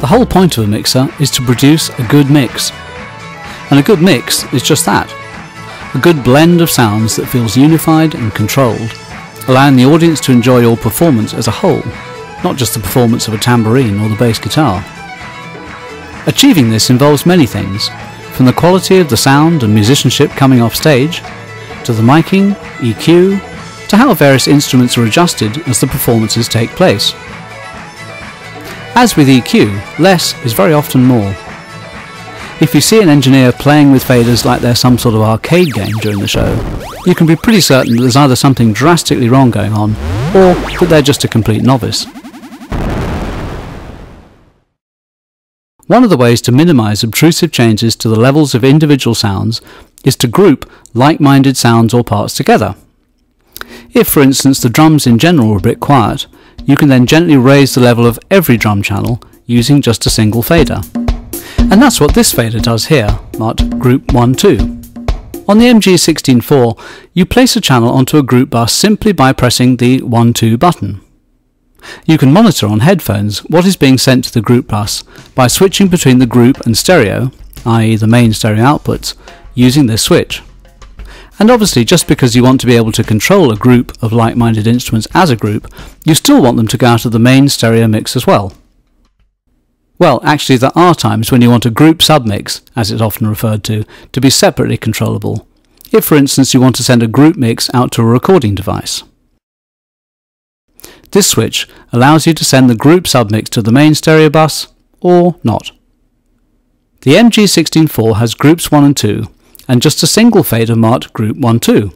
The whole point of a mixer is to produce a good mix. And a good mix is just that. A good blend of sounds that feels unified and controlled, allowing the audience to enjoy your performance as a whole, not just the performance of a tambourine or the bass guitar. Achieving this involves many things, from the quality of the sound and musicianship coming off stage, to the miking, EQ, to how various instruments are adjusted as the performances take place. As with EQ, less is very often more. If you see an engineer playing with faders like they're some sort of arcade game during the show, you can be pretty certain that there's either something drastically wrong going on, or that they're just a complete novice. One of the ways to minimise obtrusive changes to the levels of individual sounds is to group like-minded sounds or parts together. If, for instance, the drums in general are a bit quiet, you can then gently raise the level of every drum channel using just a single fader. And that's what this fader does here, marked Group 1-2. On the MG16-4, you place a channel onto a group bus simply by pressing the 1-2 button. You can monitor on headphones what is being sent to the group bus by switching between the group and stereo, i.e. the main stereo outputs, using this switch. And obviously, just because you want to be able to control a group of like-minded instruments as a group, you still want them to go out of the main stereo mix as well. Well, actually there are times when you want a group submix, as it's often referred to be separately controllable, if for instance you want to send a group mix out to a recording device. This switch allows you to send the group submix to the main stereo bus, or not. The MG16-4 has groups 1 and 2, and just a single fader marked Group 1-2.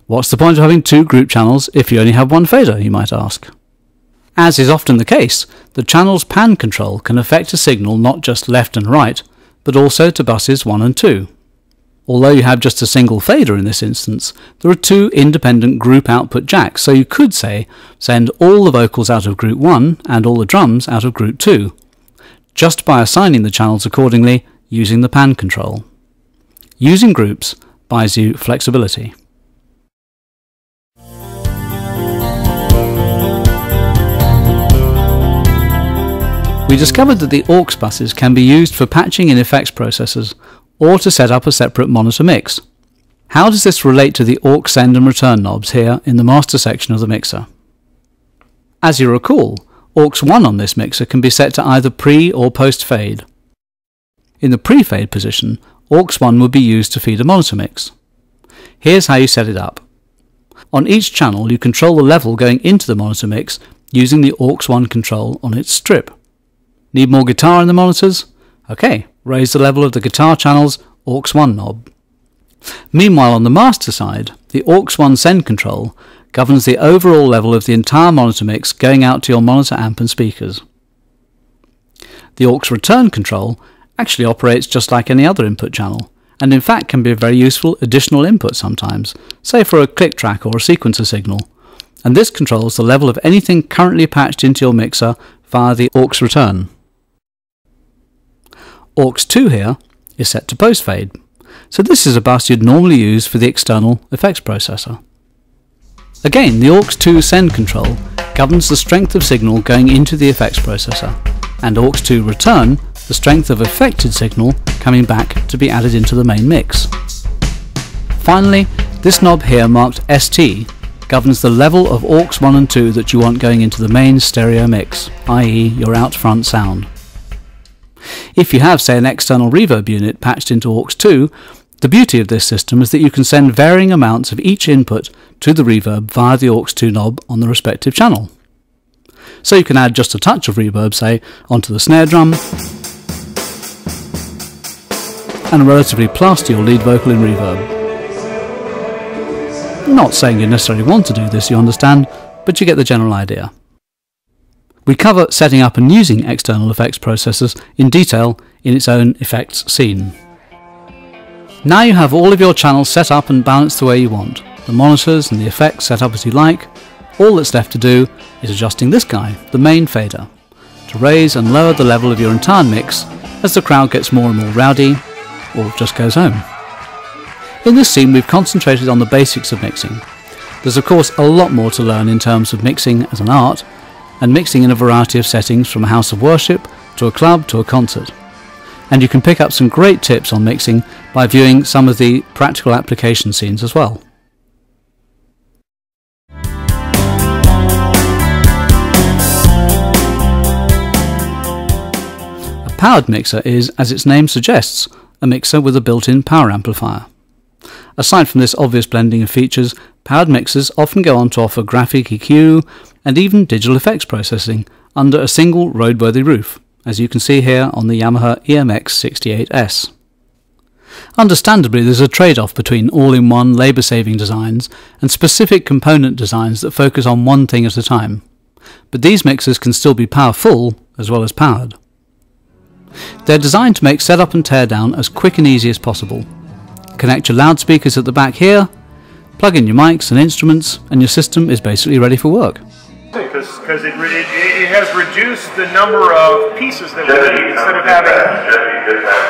What's the point of having two group channels if you only have one fader, you might ask? As is often the case, the channel's pan control can affect a signal not just left and right, but also to buses 1 and 2. Although you have just a single fader in this instance, there are two independent group output jacks, so you could say, send all the vocals out of Group 1 and all the drums out of Group 2, just by assigning the channels accordingly using the pan control. Using groups buys you flexibility. We discovered that the aux buses can be used for patching in effects processors or to set up a separate monitor mix. How does this relate to the aux send and return knobs here in the master section of the mixer? As you recall, aux 1 on this mixer can be set to either pre or post fade. In the pre-fade position, aux 1 would be used to feed a monitor mix. Here's how you set it up. On each channel you control the level going into the monitor mix using the aux 1 control on its strip. Need more guitar in the monitors? OK, raise the level of the guitar channel's aux 1 knob. Meanwhile on the master side, the aux 1 send control governs the overall level of the entire monitor mix going out to your monitor amp and speakers. The aux return control actually operates just like any other input channel, and in fact can be a very useful additional input sometimes, say for a click track or a sequencer signal, and this controls the level of anything currently patched into your mixer via the aux return. Aux 2 here is set to post fade, so this is a bus you'd normally use for the external effects processor. Again, the aux 2 send control governs the strength of signal going into the effects processor, and aux 2 return the strength of affected signal coming back to be added into the main mix. Finally, this knob here marked ST governs the level of aux 1 and 2 that you want going into the main stereo mix, i.e. your out front sound. If you have, say, an external reverb unit patched into aux 2, the beauty of this system is that you can send varying amounts of each input to the reverb via the aux 2 knob on the respective channel. So you can add just a touch of reverb, say, onto the snare drum, and relatively plaster your lead vocal in reverb. Not saying you necessarily want to do this, you understand, but you get the general idea. We cover setting up and using external effects processors in detail in its own effects scene. Now you have all of your channels set up and balanced the way you want, the monitors and the effects set up as you like. All that's left to do is adjusting this guy, the main fader, to raise and lower the level of your entire mix as the crowd gets more and more rowdy, or just goes home. In this scene we've concentrated on the basics of mixing. There's of course a lot more to learn in terms of mixing as an art, and mixing in a variety of settings from a house of worship to a club to a concert. And you can pick up some great tips on mixing by viewing some of the practical application scenes as well. A powered mixer is, as its name suggests, a mixer with a built-in power amplifier. Aside from this obvious blending of features, powered mixers often go on to offer graphic EQ and even digital effects processing under a single roadworthy roof, as you can see here on the Yamaha EMX68S. Understandably, there's a trade-off between all-in-one labour-saving designs and specific component designs that focus on one thing at a time, but these mixers can still be powerful as well as powered. They're designed to make setup and teardown as quick and easy as possible. Connect your loudspeakers at the back here, plug in your mics and instruments, and your system is basically ready for work. Because it has reduced the number of pieces that we need. Instead of having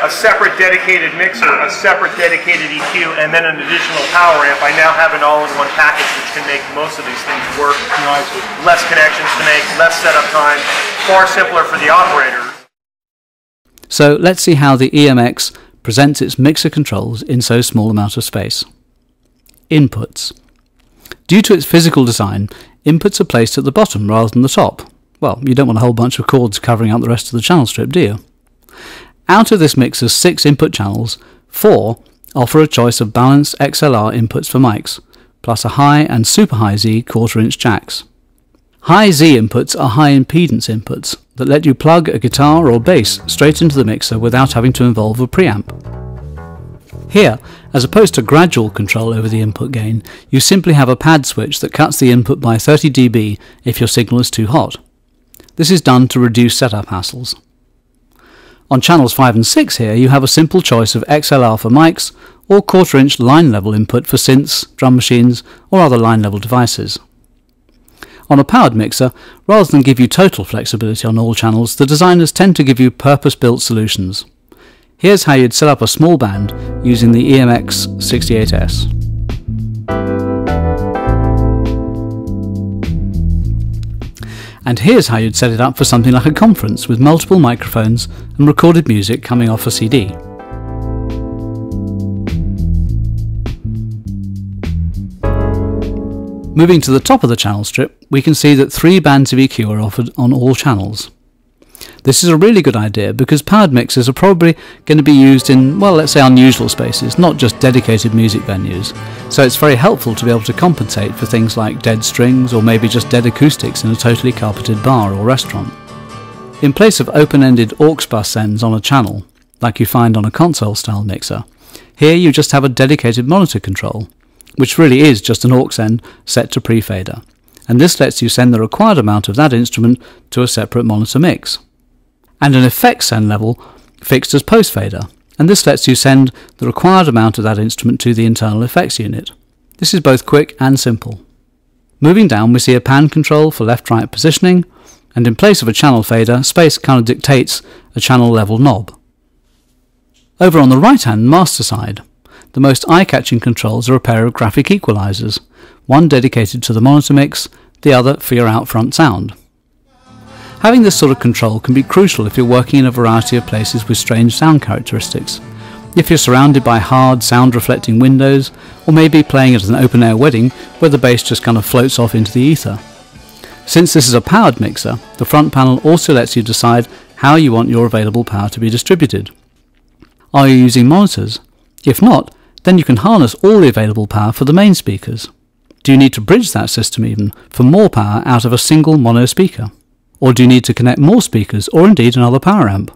a separate dedicated mixer, a separate dedicated EQ, and then an additional power amp, I now have an all-in-one package which can make most of these things work. Less connections to make, less setup time, far simpler for the operator. So let's see how the EMX presents its mixer controls in so small amount of space. Inputs. Due to its physical design, inputs are placed at the bottom rather than the top. Well, you don't want a whole bunch of cords covering up the rest of the channel strip, do you? Out of this mixer's 6 input channels, 4 offer a choice of balanced XLR inputs for mics, plus a high and super high Z 1/4 inch jacks. High Z inputs are high impedance inputs that let you plug a guitar or bass straight into the mixer without having to involve a preamp. Here, as opposed to gradual control over the input gain, you simply have a pad switch that cuts the input by 30 dB if your signal is too hot. This is done to reduce setup hassles. On channels 5 and 6 here, you have a simple choice of XLR for mics or 1/4 inch line level input for synths, drum machines or other line level devices. On a powered mixer, rather than give you total flexibility on all channels, the designers tend to give you purpose-built solutions. Here's how you'd set up a small band using the EMX68S. And here's how you'd set it up for something like a conference with multiple microphones and recorded music coming off a CD. Moving to the top of the channel strip, we can see that 3 bands of EQ are offered on all channels. This is a really good idea because powered mixers are probably going to be used in, well, let's say unusual spaces, not just dedicated music venues, so it's very helpful to be able to compensate for things like dead strings or maybe just dead acoustics in a totally carpeted bar or restaurant. In place of open-ended aux bus sends on a channel, like you find on a console-style mixer, here you just have a dedicated monitor control, which really is just an aux end set to pre-fader, and this lets you send the required amount of that instrument to a separate monitor mix. And an effects send level fixed as post-fader, and this lets you send the required amount of that instrument to the internal effects unit. This is both quick and simple. Moving down, we see a pan control for left-right positioning, and in place of a channel fader, space kind of dictates a channel level knob. Over on the right-hand master side, the most eye-catching controls are a pair of graphic equalizers, one dedicated to the monitor mix, the other for your out-front sound. Having this sort of control can be crucial if you're working in a variety of places with strange sound characteristics. If you're surrounded by hard, sound-reflecting windows, or maybe playing at an open-air wedding where the bass just kind of floats off into the ether. Since this is a powered mixer, the front panel also lets you decide how you want your available power to be distributed. Are you using monitors? If not, then you can harness all the available power for the main speakers. Do you need to bridge that system even for more power out of a single mono speaker? Or do you need to connect more speakers or indeed another power amp?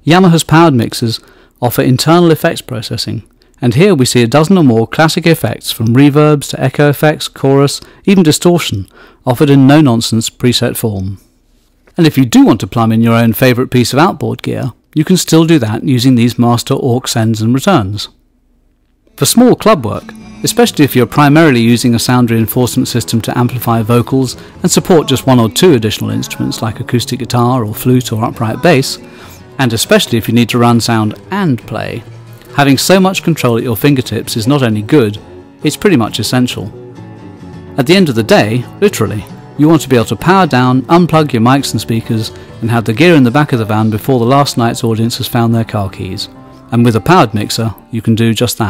Yamaha's powered mixers offer internal effects processing, and here we see a dozen or more classic effects from reverbs to echo effects, chorus, even distortion, offered in no-nonsense preset form. And if you do want to plumb in your own favourite piece of outboard gear, you can still do that using these master aux sends and returns. For small club work, especially if you're primarily using a sound reinforcement system to amplify vocals and support just 1 or 2 additional instruments like acoustic guitar or flute or upright bass, and especially if you need to run sound and play, having so much control at your fingertips is not only good, it's pretty much essential. At the end of the day, literally, You want to be able to power down, unplug your mics and speakers, and have the gear in the back of the van before the last night's audience has found their car keys. And with a powered mixer, you can do just that.